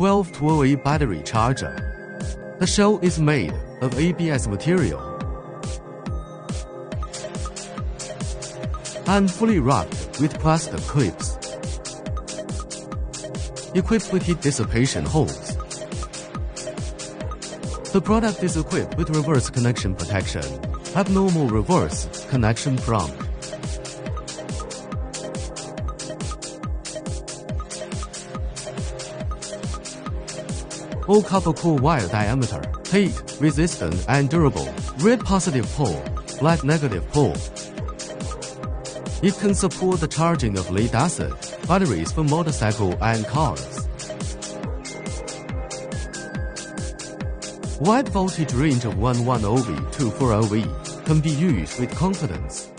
12-12A battery charger. The shell is made of ABS material and fully wrapped with plastic clips. Equipped with heat dissipation holes. The product is equipped with reverse connection protection, abnormal reverse connection prompt. All copper core wire diameter, heat, resistant and durable, red positive pole, black negative pole. It can support the charging of lead-acid batteries for motorcycle and cars. Wide voltage range of 110V to 400V can be used with confidence.